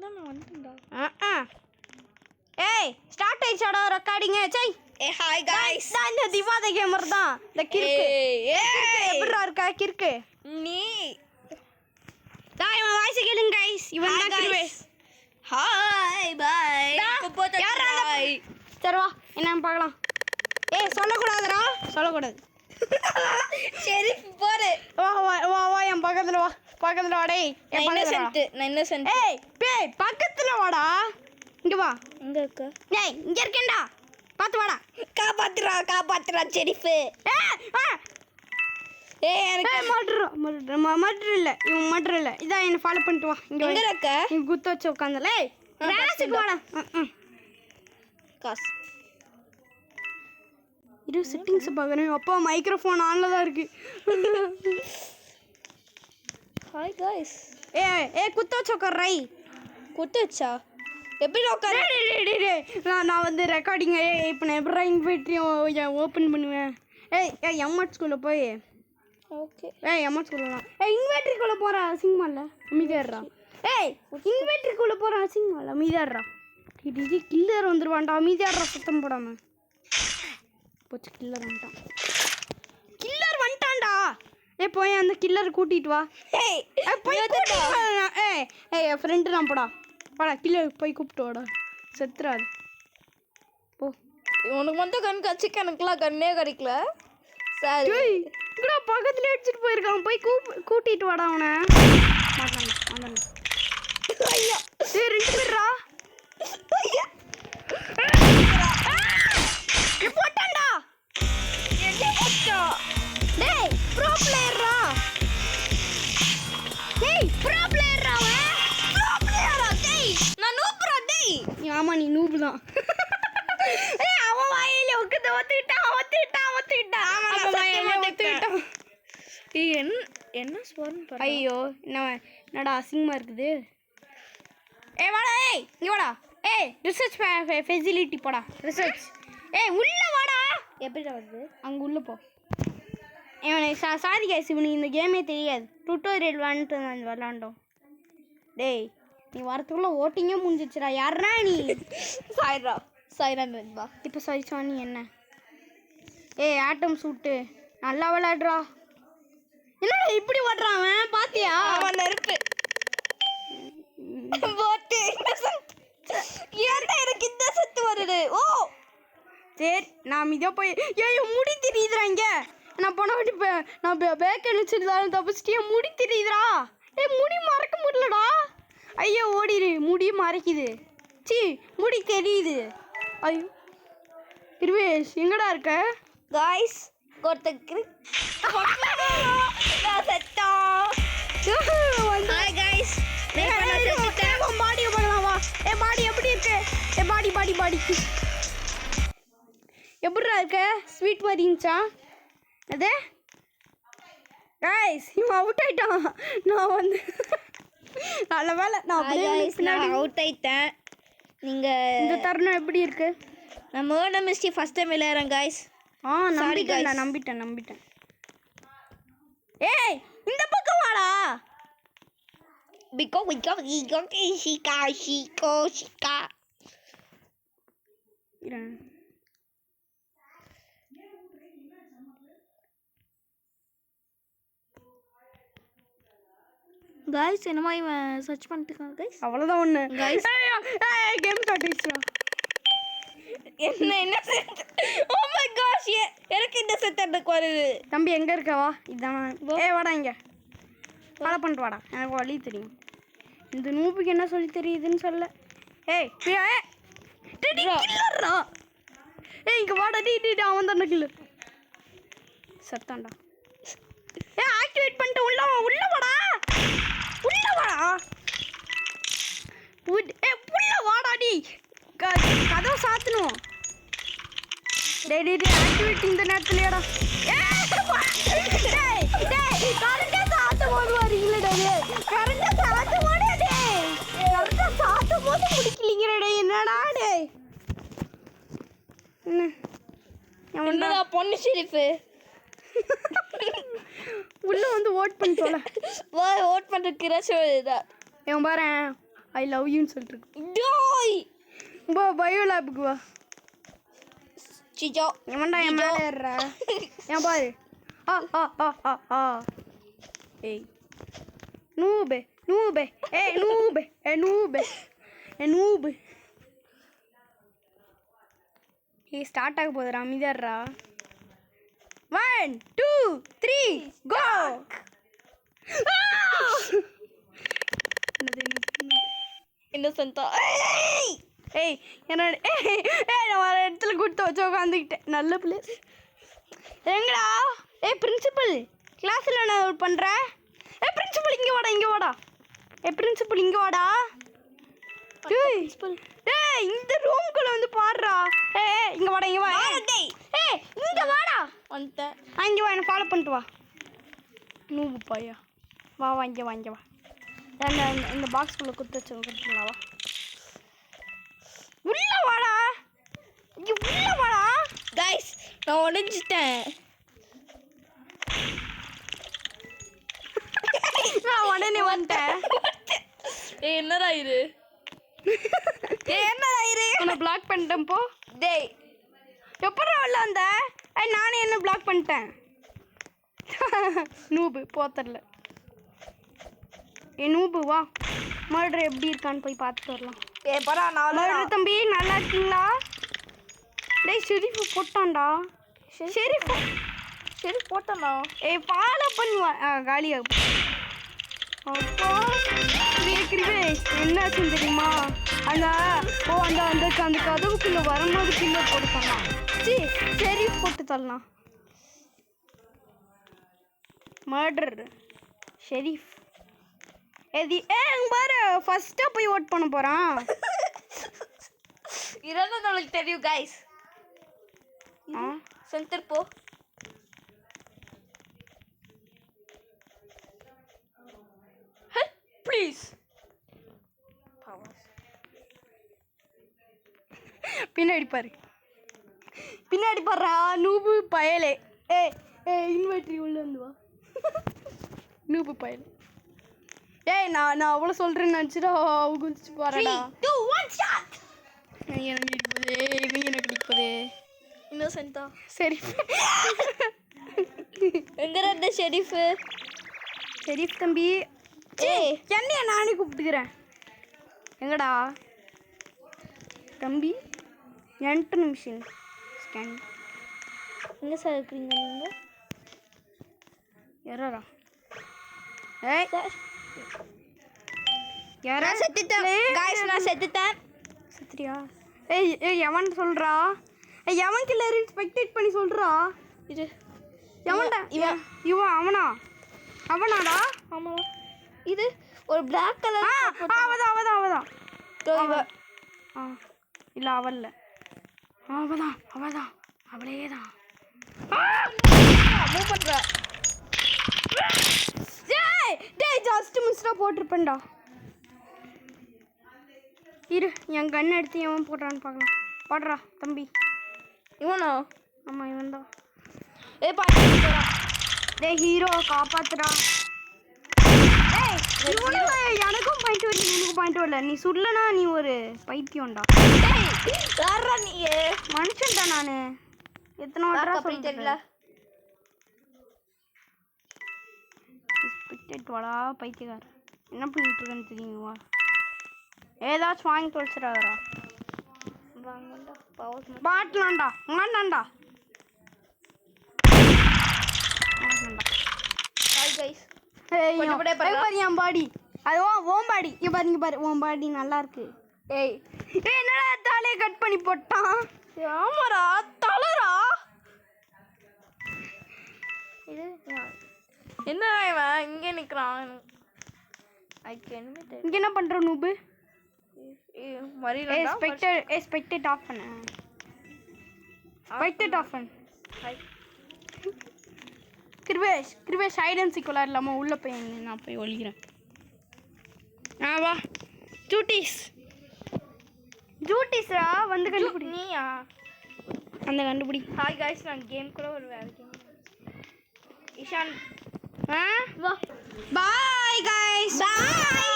தான் நான் வந்துட்டேன்டா. ஏய் ஸ்டார்ட் ஆயிச்சாடா ரெக்கார்டிங். சை ஹாய் गाइस. நான் இந்த திவாத கேமர் தான். இந்த கிறுக்கு. எப்படிடா இருக்கா கிறுக்கு? நீ இவன் வாய்ஸ் கேளுங்க गाइस. இவன் தான் கிறுவே. Hi bye. போட்ட ஹாய். சரி வா என்னன்னு பார்க்கலாம். ஏய் சொல்லக்கூடாதுடா. சொல்லக்கூடாது. சரி போடு. வா வா வா வா என் பக்கத்துல வா. பக்கத்துல வாடா. நான் இன்னசென்ட். ஏய் பேய் பக்கத்துல வாடா. இங்க வா. எங்க இருக்க? டேய் இங்க இருக்கேன்டா. பாத்து வாடா. காப்பாத்துறா செரிஃப். எனக்கு மட்ரு இல்ல. இவன் மட்ரு இல்ல. இதான் என்ன ஃபாலோ பண்ணிட்டு வா. இங்க எங்க இருக்க? இங்க குத்த வச்சு உட்கார்ந்தல. ஏய் கிளாஸுக்கு வாடா. காஸ். இது செட்டிங்ஸ் பார்க்கறேன். அப்பா மைக்ரோஃபோன் ஆன்ல தான் இருக்கு. Hi guys. ஏய் குத்த வச்சு உட்கார்றை. குத்துச்சா? எப்படி உட்கார? நான் வந்து ரெக்கார்டிங் இப்போ நான் எப்படி இன்வெர்ட்டரையும் ஓப்பன் பண்ணுவேன். ஏய் எம்எட் ஸ்கூலில் போய் ஓகே. எம்எட் ஸ்கூல்லாம் இன்வெர்ட்டருக்குள்ளே போகிறேன் அசிங்கமா இல்லை மீதாடுறா. ஏய் இன்வெர்ட்டருக்குள்ளே போகிறேன் அசிங்கமா இல்லை மீதாடுறா. இது கில்லர் வந்துடுவான்டா. மீதாடுறா சுத்தம் போடாமல் போச்சு. கில்லர் வந்துட்டான். கில்லர் வந்துட்டான்டா. போய் அந்த கில்லர் கூட்டிட்டு வா. போய் என் ஃப்ரெண்டு தான் போடா. வாடா கில்லர் போய் கூப்பிட்டு வாடா. செத்துறாது போ. உனக்கு மட்டும் கண் கட்சிக்கு எனக்குலாம் கண்ணே கிடைக்கல. சரி இங்கடா பக்கத்துல அடிச்சிட்டு போயிருக்கான். போய் கூட்டிட்டு வாடா அவனை. ஐயா ஏய் ரெண்டு பேர்ரா. ஐயா போட்டான்டா. என்ன போட்டா? டேய் ப்ரோ பிளேயர்ரா. டேய் ப்ரோ பிளேயர்ரா. நான் நூப்ரா டேய். ஆமா நீ நூப் தான். ஏய் அவன் வாயில உட்கார்ந்து ஒத்திட்டான். அவன் வாயில ஒத்திட்டான். ஏய் என்ன ஸ்வரம் பாரு. ஐயோ என்னடா அசிங்கமா இருக்குது. ஏய் வாடா. ஏய் இங்க வாடா. ஏய் ரிசர்ச் ஃபெசிலிட்டி போடா. ரிசர்ச். ஏய் உள்ள வாடா. எப்படிடா வருது? அங்க உள்ள போ. இவனை சாரி गाइस இவனுக்கு இந்த கேமே தெரியாது. டுட்டோரியல் வந்துட்டு நான் விளாண்டோம். டேய் நீ வரத்துக்குள்ள ஓட்டிங்கே முடிஞ்சிச்சுடா. யாரா நீ? சாய்ரா மென்பா. இப்போ சரிச்சா நீ என்ன? ஏய் ஆட்டம் சூட்டு நல்லா விளையாடுறா. என்னடா இப்படி ஓடுறான் அவன் பாத்தியா? அவன் நெருப்பு போட்டு ஏன்டா எனக்கு இந்த சத்து வருது? ஓ சரி நான் இதோ போய் ஏய் முடி தெரியுதுடா இங்க. நான் போன வாட்டி நான் பேக் அடிச்சிருந்தாலும் தப்பிச்சிட்டே முடி தெரியுதுடா. ஏய் முடி மறக்க முடியலடா. ஐயோ ஓடிடு. முடி மறைக்குது. சி முடி தெரியுது. ஐயோ இருவேஷ் எங்கடா இருக்க? गाइस கொர்த்தக்கு நான் செத்தா. ஹாய் गाइस நான் பாடி பண்ணலாம் வா. ஏய் பாடி எப்படி இருக்கு? ஏய் பாடி எப்படிடா இருக்க? ஸ்வீட் வரிஞ்சா அது? गाइस இவன் அவுட் ஆயிட்டான். நான் வந்து நல்ல வேளை நான் பின்னாடி அவுட் ஆயிட்டேன். நீங்க இந்த தருணம் எப்படி இருக்கு? நான் மர்டர் மிஸ்டி ஃபர்ஸ்ட் டைம் விளையாடுறேன் गाइस. நம்பிட்டேன். ஏய் இந்த பக்கம் வாடா. பிகோ ஷிகா गाइस என்னமா இவன் சர்ச் பண்ணிட்டு இருக்கான் गाइस. அவ்வளவுதான் ஒண்ணு गाइस. கேம் காட்டிச்சா. என்ன ஓ மை காஷ் எனக்கு இந்த செட்டப் வருது. தம்பி எங்க இருக்க? வா இதான். ஏய் வாடா இங்க. ஃபாலோ பண்ணிட்டு வாடா. எனக்கு வழி தெரியும். இந்த நூபுக்கு என்ன சொல்லி தெரியுதுன்னு சொல்ல. ஏய் கில்லர்ரா. ஏய் இங்க வாடா. டீ அவன் தான் கில்லர். சத்தான்டா. ஏய் ஆக்டிவேட் பண்ணிட்டு உள்ள வாடா. உள்ள வாடா டி. கதவை சாத்தணும். டேய் ஆக்டிவேட் இந்த நேரத்துலடா. டேய் கரெக்ட்டா சாத்தும் போது வரீங்களடா. கரெக்ட்டா சாத்தும் போது முடிக்கலீங்கடா. என்னடா டேய் என்னடா பொண்ணு ஷெரீஃப் உள்ள வந்து ஓட் பண்ணி போல. ஓட் பண்றதுக்கு ரசோதா. இவன் பாரு ஐ லவ் யூன்னு சொல்லிட்டு டோய் வா பயோ லேபுக்கு வா சிஜோ எவன்டா என் மேலே ஏறுற ஏன் பாரு ஆ ஆ ஆ ஆ ஆ ஏய் நூபே நூபே ஏய் நூபே ஏ நூபே ஏ நூபு ஏய் ஸ்டார்ட் ஆக போகுதுடா அமைதியாடுறா 1 2 3 கோ இன்னசென்ட்டா ஏய் என்னோட ஏய் நான் ஒரு இடத்துல கூட்டு வச்சு உட்காந்துக்கிட்டேன் நல்ல பிளேஸ் எங்கடா ஏய் பிரின்சிபல் கிளாஸில் என்ன பண்ணுற ஏய் பிரின்சிபல் இங்கே வாடா ஏய் பிரின்சிபல் இங்கே வாடா டேய் இந்த ரூம்குள்ள வந்து பாடுறா ஏய் இங்கே வாடா ஏய் இங்கே வாடா வந்துட்டேன் இங்கே வா என்ன ஃபாலோ பண்ணிட்டு வா நூபு பையா வா இங்கே வா இந்த பாக்ஸ்குள்ளே குத்து வச்சு கொடுத்துங்களா வா உள்ள வாடா இங்கே உள்ள வாடா கைஸ் நான் உடைஞ்சிட்டேன் நான் உடனே வந்துட்டேன் ஏய் என்னடா இது என்னடா இரு உன்னை பிளாக் பண்ணிட்டேன் போ டேய் எப்படா உள்ள வந்த நானே என்ன பிளாக் பண்ணிட்டேன் நூபு போத்தரல ஏ நூபு வா மர்டர் எப்படி இருக்கான்னு போய் பார்த்துட்டு வரலாம் ஏய் பரா நான் மர்டர் தம்பி நல்லா இருக்கீங்களா டேய் ஷெரீஃப் போட்டான்டா ஷெரீஃப் சரி போட்டேண்ணா ஏய் ஃபாலோ பண்ணுவா காலியாக அப்போ என்னாச்சுன்னு தெரியுமா அந்த அந்த கதவுக்குள்ளே வரும்போது கிலோ போட்டு தரலாம் சரி போட்டு தரலாம் மர்டர் ஷெரீஃப் அங்கே பாரு ஃபஸ்ட்டாக போய் ஓட் பண்ண போகிறான் இதெல்லாம் நம்மளுக்கு தெரியும் கைஸ் சென்டர் போ ப்ளீஸ் பின்னாடி பாருடா நூபு பயலே ஏய் இன்வெர்ட்ரி உள்ள வந்து வா நூபு பயலே ஏய் நான் அவ்வளோ சொல்கிறேன்னு நினச்சிடா குதிச்சு போகிறேன்டா 2 1 ஷாட் எனக்கு அடிப்பதே இன்னசென்ட்டா சரி எங்கடா இந்த ஷெரீஃப் தம்பி ஏய் என்னைய நானே கூப்பிட்டுக்கிறேன் எங்கடா தம்பி என்ட்ரு மிஷின் ஸ்கேன் எங்க சார் இருக்கீங்க நீங்க யாரா ஏய் யாரா நான் செத்துட்டேன் गाइस நான் செத்துட்டேன் செத்துறியா ஏய் எவன் சொல்றா எவன் கில்லர் ஸ்பெக்டேட் பண்ணி சொல்றா இது எவன்டா இவன் அவனாடா ஆமா இது ஒரு Black கலர் அவதான் இவ இல்ல அவல்ல அவதான் அவளேதான் மூவ் பண்ற டேய் ஜஸ்ட் மிஸ்டா போட்டுருப்பேன்டா இரு என் கன் எடுத்து எவன் போடுறான்னு பார்க்கலாம் போடுறா தம்பி இவனா ஆமாம் இவன் தான் ஏய் பாத்து டேய் ஹீரோ காப்பாத்துடா எனக்கும் பாயிண்ட் வரல உனக்கு பாயிண்ட் வரல நீ சொல்லனா நீ ஒரு பைத்தியம்டா யாரா நீ மனுஷன்டா நானு எத்தனை வாட்டரா அப்படி தெரியல ஸ்பிக்டேட் வாடா பைத்தியக்கார என்ன பண்ணிட்டு இருக்கேன்னு தெரியுமா ஏதாச்சும் வாங்கி தொலைச்சிடாதடா வாங்கடா பவர் பாட்டலாம்டா வாண்டாண்டா ஹாய் गाइस என் பாடி அது ஓம் பாடி இங்க பாரு ஓம் பாடி நல்லா இருக்கு ஏய் என்னடா தலையை கட் பண்ணி போட்டான் ஆமாடா தலரா இது என்ன இவன் இங்கே நிற்கிறான் இங்கே என்ன பண்ணுற நூபு மரியாதை ஸ்பெக்டேட் ஆஃப் பண்ண ஸ்பெக்டேட் ஆஃப் பண்ண கிருபேஷ் ஹைட் அண்ட் சீக் விளாடலாமா உள்ளே போய் நான் போய் ஒழிக்கிறேன் வா ஜூட்டிஸ்ரா வந்து கண்டுபிடி நீயா அந்த கண்டுபிடி ஹாய் गाइस நான் கேம் கூட ஒரு வேற கேம் இஷான் வா பாய் गाइस பாய்